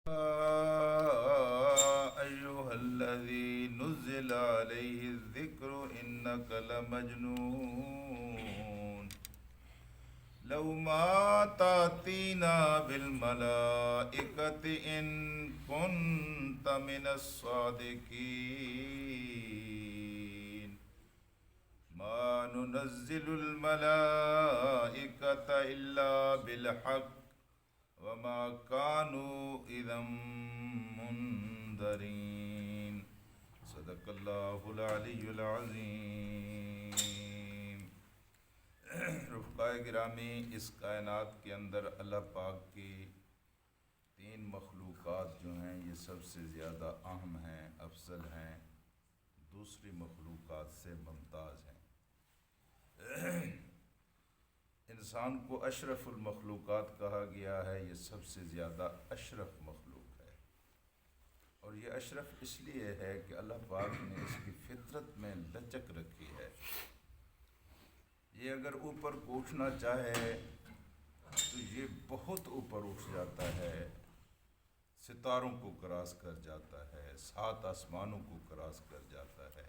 أيها الذي نزل عليه الذكر إنك لمجنون لو ما تأتينا بالملائكة إن كنت من الصادقين ما ننزل الملائكة إلا بالحق وما كانوا إذا منذرين صدق اللہ العلی العظیم۔ رفقائے گرامی، اس کائنات کے اندر اللہ پاک کی 3 مخلوقات جو ہیں یہ سب سے زیادہ اہم ہیں، افضل ہیں، دوسری مخلوقات سے ممتاز ہیں۔ انسان کو اشرف المخلوقات کہا گیا ہے، یہ سب سے زیادہ اشرف مخلوق ہے، اور یہ اشرف اس لیے ہے کہ اللہ پاک نے اس کی فطرت میں لچک رکھی ہے۔ یہ اگر اوپر کو اٹھنا چاہے تو یہ بہت اوپر اٹھ جاتا ہے، ستاروں کو کراس کر جاتا ہے، 7 آسمانوں کو کراس کر جاتا ہے،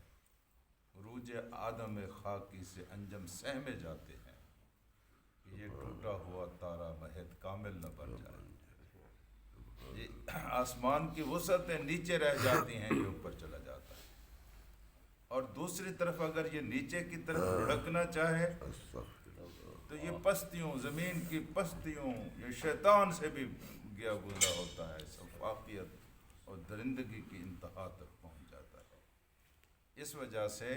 عروج آدم خاکی سے انجم سہمے جاتے ہیں کہ یہ ٹوٹا ہوا تارا مہد کامل نہ بن جائے۔ یہ آسمان کی وسعتیں نیچے رہ جاتی ہیں، یہ اوپر چلا جاتا ہے، اور دوسری طرف اگر یہ نیچے کی طرف لڑکنا چاہے تو یہ پستیوں، زمین کی پستیوں، یہ شیطان سے بھی گیا گزرا ہوتا ہے، سفاقیت اور درندگی کی انتہا تک پہنچ جاتا ہے۔ اس وجہ سے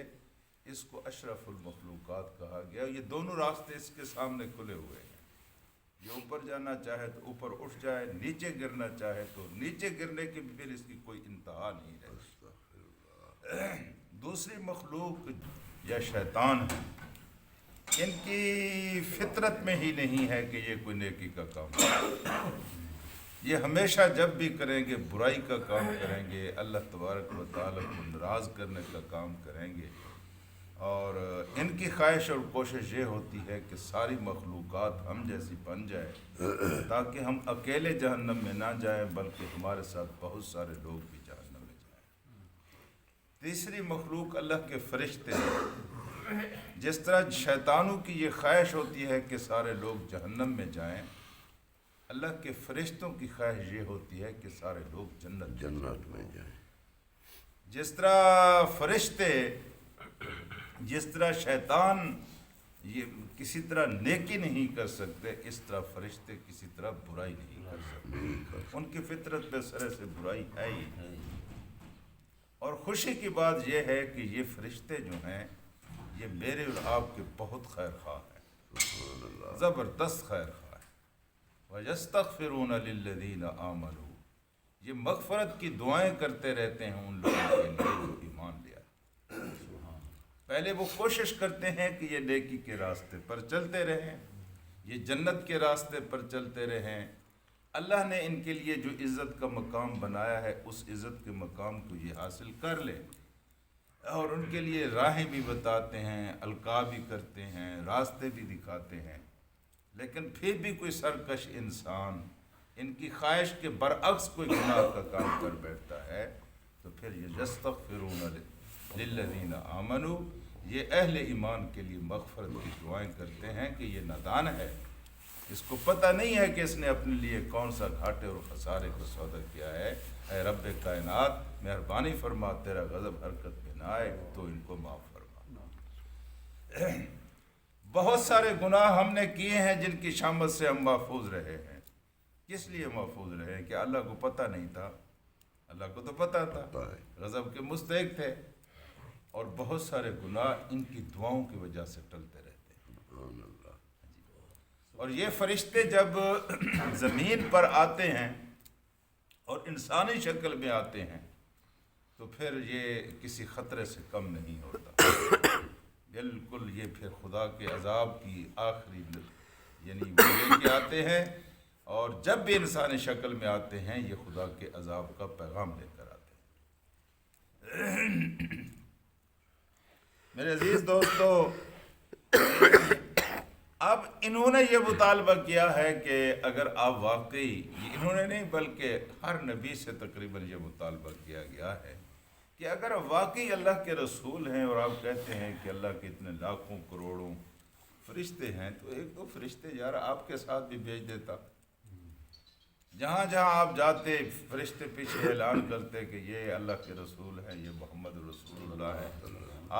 اس کو اشرف المخلوقات کہا گیا۔ یہ دونوں راستے اس کے سامنے کھلے ہوئے ہیں، یہ اوپر جانا چاہے تو اوپر اٹھ جائے، نیچے گرنا چاہے تو نیچے گرنے کی بھی پھر اس کی کوئی انتہا نہیں رہتی۔ دوسری مخلوق یا شیطان ہے، ان کی فطرت میں ہی نہیں ہے کہ یہ کوئی نیکی کا کام کریں، یہ ہمیشہ جب بھی کریں گے برائی کا کام کریں گے، اللہ تبارک و تعالیٰ کو ناراض کرنے کا کام کریں گے، اور ان کی خواہش اور کوشش یہ ہوتی ہے کہ ساری مخلوقات ہم جیسی بن جائے تاکہ ہم اکیلے جہنم میں نہ جائیں بلکہ ہمارے ساتھ بہت سارے لوگ بھی جہنم میں جائیں۔ تیسری مخلوق اللہ کے فرشتے ہیں۔ جس طرح شیطانوں کی یہ خواہش ہوتی ہے کہ سارے لوگ جہنم میں جائیں، اللہ کے فرشتوں کی خواہش یہ ہوتی ہے کہ سارے لوگ جنت میں جائیں۔ جس طرح فرشتے، جس طرح شیطان یہ کسی طرح نیکی نہیں کر سکتے، اس طرح فرشتے کسی طرح برائی نہیں کر سکتے، ان کی فطرت پہ سرے سے برائی ہے ہی۔ اور خوشی کی بات یہ ہے کہ یہ فرشتے جو ہیں یہ میرے اور آپ کے بہت خیر خواہ ہیں، زبردست خیر خواہ ہیں۔ وَيَسْتَغْفِرُونَ لِلَّذِينَ آمَنُوا، یہ مغفرت کی دعائیں کرتے رہتے ہیں ان لوگوں کے لیے جو ایمان لیا۔ پہلے وہ کوشش کرتے ہیں کہ یہ نیکی کے راستے پر چلتے رہیں، یہ جنت کے راستے پر چلتے رہیں۔ اللہ نے ان کے لیے جو عزت کا مقام بنایا ہے اس عزت کے مقام کو یہ حاصل کر لیں، اور ان کے لیے راہیں بھی بتاتے ہیں، القاء بھی کرتے ہیں، راستے بھی دکھاتے ہیں۔ لیکن پھر بھی کوئی سرکش انسان ان کی خواہش کے برعکس کوئی گناہ کا کام کر بیٹھتا ہے تو پھر یہ یستغفرون للذین آمنوا، یہ اہل ایمان کے لیے مغفرت کی دعائیں کرتے ہیں کہ یہ نادان ہے، اس کو پتہ نہیں ہے کہ اس نے اپنے لیے کون سا گھاٹے اور خسارے کا سودا کیا ہے۔ اے رب کائنات، مہربانی فرما، تیرا غضب حرکت میں نہ آئے تو ان کو معاف فرما۔ بہت سارے گناہ ہم نے کیے ہیں جن کی شامت سے ہم محفوظ رہے ہیں۔ کس لیے محفوظ رہے ہیں؟ کہ اللہ کو پتہ نہیں تھا؟ اللہ کو تو پتہ تھا، غضب کے مستحق تھے، اور بہت سارے گناہ ان کی دعاؤں کی وجہ سے ٹلتے رہتے ہیں۔ اور یہ فرشتے جب زمین پر آتے ہیں اور انسانی شکل میں آتے ہیں تو پھر یہ کسی خطرے سے کم نہیں ہوتا، بالکل یہ پھر خدا کے عذاب کی آخری یعنی وہ لے کے آتے ہیں، اور جب بھی انسانی شکل میں آتے ہیں یہ خدا کے عذاب کا پیغام لے کر آتے ہیں۔ میرے عزیز دوستو، اب انہوں نے یہ مطالبہ کیا ہے کہ اگر آپ واقعی، انہوں نے نہیں بلکہ ہر نبی سے تقریباً یہ مطالبہ کیا گیا ہے کہ اگر واقعی اللہ کے رسول ہیں اور آپ کہتے ہیں کہ اللہ کے اتنے لاکھوں کروڑوں فرشتے ہیں، تو ایک دو فرشتے یار آپ کے ساتھ بھی بھیج دیتا. جہاں جہاں آپ جاتے فرشتے پیچھے اعلان کرتے کہ یہ اللہ کے رسول ہیں، یہ محمد رسول اللہ ہے،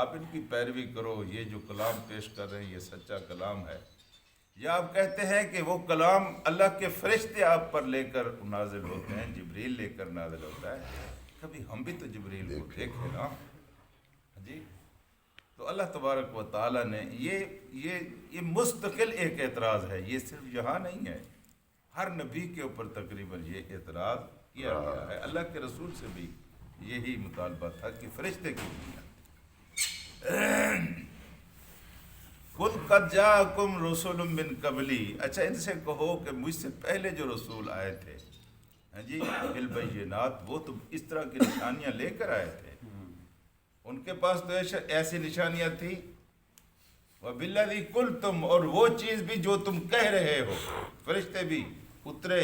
آپ ان کی پیروی کرو، یہ جو کلام پیش کر رہے ہیں یہ سچا کلام ہے. یا آپ کہتے ہیں کہ وہ کلام اللہ کے فرشتے آپ پر لے کر نازل ہوتے ہیں، جبریل لے کر نازل ہوتا ہے. کبھی ہم بھی تو جبریل کو دیکھے نا جی. تو اللہ تبارک و تعالیٰ نے یہ مستقل ایک اعتراض ہے، یہ صرف یہاں نہیں ہے، ہر نبی کے اوپر تقریباً یہ اعتراض کیا گیا ہے. اللہ کے رسول سے بھی یہی مطالبہ تھا کہ فرشتے کیوں نہیں آتے. قُلْ قَدْ جَاءَكُمْ رُسُلٌ مِّن قَبْلِي، اچھا ان سے کہو کہ مجھ سے پہلے جو رسول آئے تھے جی بالبینات، وہ تو اس طرح کی نشانیاں لے کر آئے تھے، ان کے پاس تو ایسی نشانیاں تھی. وَبِالَّذِي قُلْتُمْ، اور وہ چیز بھی جو تم کہہ رہے ہو. فرشتے بھی اترے،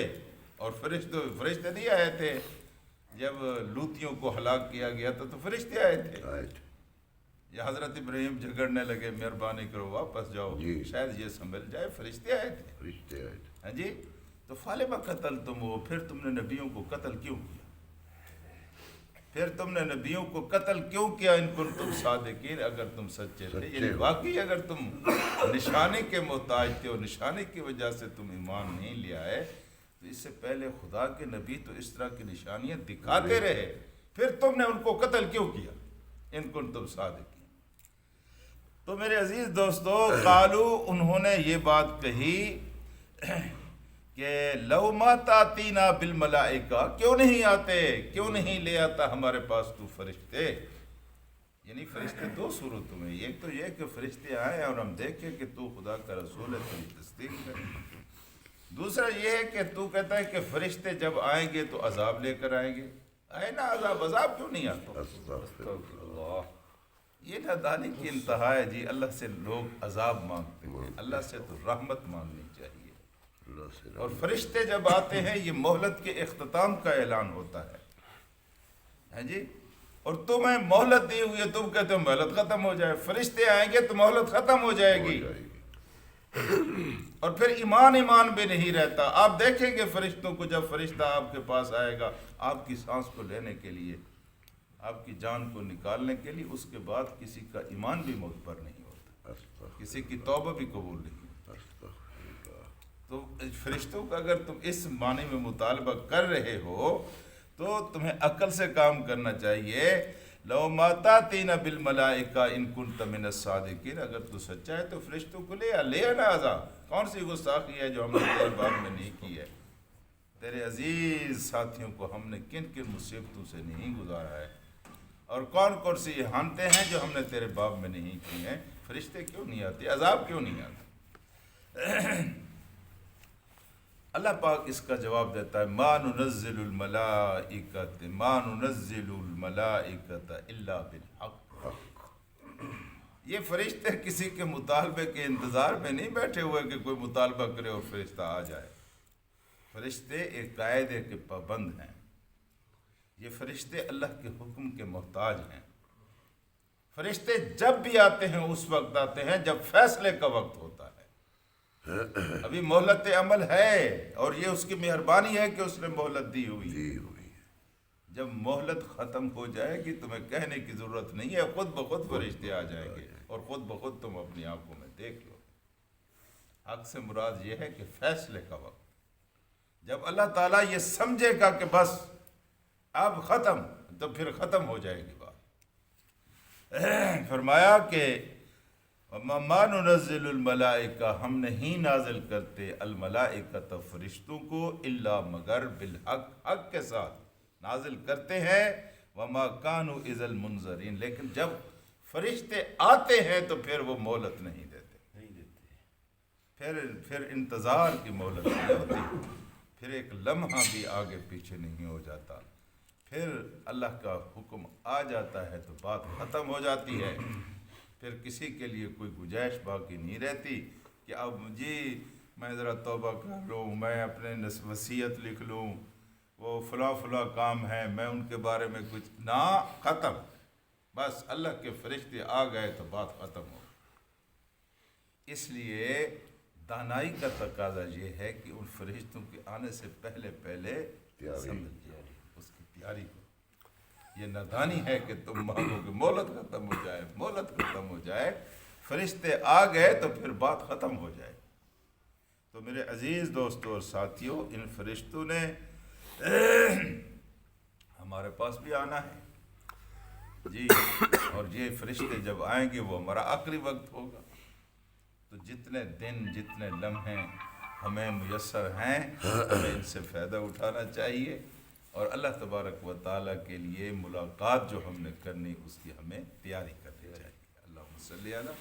اور فرشتے نہیں آئے تھے جب لوطیوں کو ہلاک کیا گیا تو فرشتے آئے تھے. یا حضرت ابراہیم جھگڑنے لگے مہربانی کرو واپس جاؤ شاید یہ سنبھل جائے، فرشتے آئے تھے. ہاں جی. تو فَلِمَ قَتَلْتُمُوهُ، پھر تم نے نبیوں کو قتل کیوں کیا؟ پھر تم نے نبیوں کو قتل کیوں کیا؟ ان کنتم صادقین، اگر تم سچے تھے، یعنی واقعی اگر تم نشانے کے محتاج تھے اور نشانے کی وجہ سے تم ایمان نہیں لے آئے، تو اس سے پہلے خدا کے نبی تو اس طرح کی نشانیاں دکھاتے رہے، پھر تم نے ان کو قتل کیوں کیا؟ ان کنتم صادقین. تو میرے عزیز دوستو، قالو، انہوں نے یہ بات کہی کہ لو ما تاتینا بالملائکہ، کیوں نہیں آتے، کیوں نہیں لے آتا ہمارے پاس تو فرشتے. یعنی فرشتے دو صورتوں میں، ایک تو یہ کہ فرشتے آئیں اور ہم دیکھیں کہ تو خدا کا رسول ہے، تیری تصدیق کریں. دوسرا یہ ہے کہ تو کہتا ہے کہ فرشتے جب آئیں گے تو عذاب لے کر آئیں گے. آئے نا عذاب کیوں نہیں آتا؟ اللہ، یہ نادانی کی انتہا ہے جی. اللہ سے لوگ عذاب مانگتے ہیں، اللہ سے تو رحمت مانگنی چاہیے. اور فرشتے جب آتے ہیں یہ مہلت کے اختتام کا اعلان ہوتا ہے. ہاں جی. اور تمہیں مہلت دی ہوئی ہے، تم کہتے ہو مہلت ختم ہو جائے. فرشتے آئیں گے تو مہلت ختم ہو جائے گی، اور پھر ایمان بھی نہیں رہتا. آپ دیکھیں گے فرشتوں کو، جب فرشتہ آپ کے پاس آئے گا آپ کی سانس کو لینے کے لیے، آپ کی جان کو نکالنے کے لیے، اس کے بعد کسی کا ایمان بھی معتبر نہیں ہوتا، کسی کی توبہ بھی قبول نہیں ہوتی. تو فرشتوں کا اگر تم اس معنی میں مطالبہ کر رہے ہو تو تمہیں عقل سے کام کرنا چاہیے. لو ما تاتینا بالملائکہ ان کنت من الصادقین، اگر تو سچا ہے تو فرشتوں کو لے آنا عذاب. کون سی گستاخی ہے جو ہم نے تیرے باب میں نہیں کی ہے؟ تیرے عزیز ساتھیوں کو ہم نے کن کن مصیبتوں سے نہیں گزارا ہے، اور کون کون سی احانتیں ہیں جو ہم نے تیرے باب میں نہیں کی ہیں. فرشتے کیوں نہیں آتے، عذاب کیوں نہیں آتا؟ اللہ پاک اس کا جواب دیتا ہے، ما ننزل الملائکۃ الا بالحق. یہ فرشتے کسی کے مطالبے کے انتظار میں نہیں بیٹھے ہوئے کہ کوئی مطالبہ کرے اور فرشتہ آ جائے. فرشتے ایک قاعدے کے پابند ہیں. یہ فرشتے اللہ کے حکم کے محتاج ہیں. فرشتے جب بھی آتے ہیں اس وقت آتے ہیں جب فیصلے کا وقت ہوتا ہے. ابھی مہلت عمل ہے، اور یہ اس کی مہربانی ہے کہ اس نے مہلت دی ہوئی. جب مہلت ختم ہو جائے گی تمہیں کہنے کی ضرورت نہیں ہے، خود بخود فرشتے آ جائیں گے اور خود بخود تم اپنی آنکھوں میں دیکھ لو. حق سے مراد یہ ہے کہ فیصلے کا وقت، جب اللہ تعالیٰ یہ سمجھے گا کہ بس اب ختم، تو پھر ختم ہو جائے گی بات. فرمایا کہ ما ننزل الملائکہ، ہم نہیں نازل کرتے الملائکۃ فرشتوں کو الا مگر بالحق، حق کے ساتھ نازل کرتے ہیں. وما كانوا اذا المنذرین، لیکن جب فرشتے آتے ہیں تو پھر وہ مہلت نہیں دیتے، پھر انتظار کی مہلت نہیں ہوتی، پھر ایک لمحہ بھی آگے پیچھے نہیں ہو جاتا. پھر اللہ کا حکم آ جاتا ہے تو بات ختم ہو جاتی ہے، پھر کسی کے لیے کوئی گنجائش باقی نہیں رہتی. کہ اب جی میں ذرا توبہ کر لوں، میں اپنے وصیت لکھ لوں، وہ فلاں فلاں کام ہے، میں ان کے بارے میں کچھ نہ، ختم، بس اللہ کے فرشتے آ گئے تو بات ختم ہو۔ اس لیے دانائی کا تقاضا یہ ہے کہ ان فرشتوں کے آنے سے پہلے سمجھ جائے اس کی تیاری کو۔ یہ نادانی ہے کہ تم مانگو کہ مہلت ختم ہو جائے، مہلت ختم ہو جائے، فرشتے آ گئے تو پھر بات ختم ہو جائے۔ تو میرے عزیز دوستوں اور ساتھیوں، ان فرشتوں نے ہمارے پاس بھی آنا ہے جی، اور یہ فرشتے جب آئیں گے وہ ہمارا آخری وقت ہوگا۔ تو جتنے دن، جتنے لمحے ہمیں میسر ہیں، ہمیں ان سے فائدہ اٹھانا چاہیے، اور اللہ تبارک و تعالیٰ کے لیے ملاقات جو ہم نے کرنی اس کی ہمیں تیاری کرنی چاہیے۔ اللہم صلی علی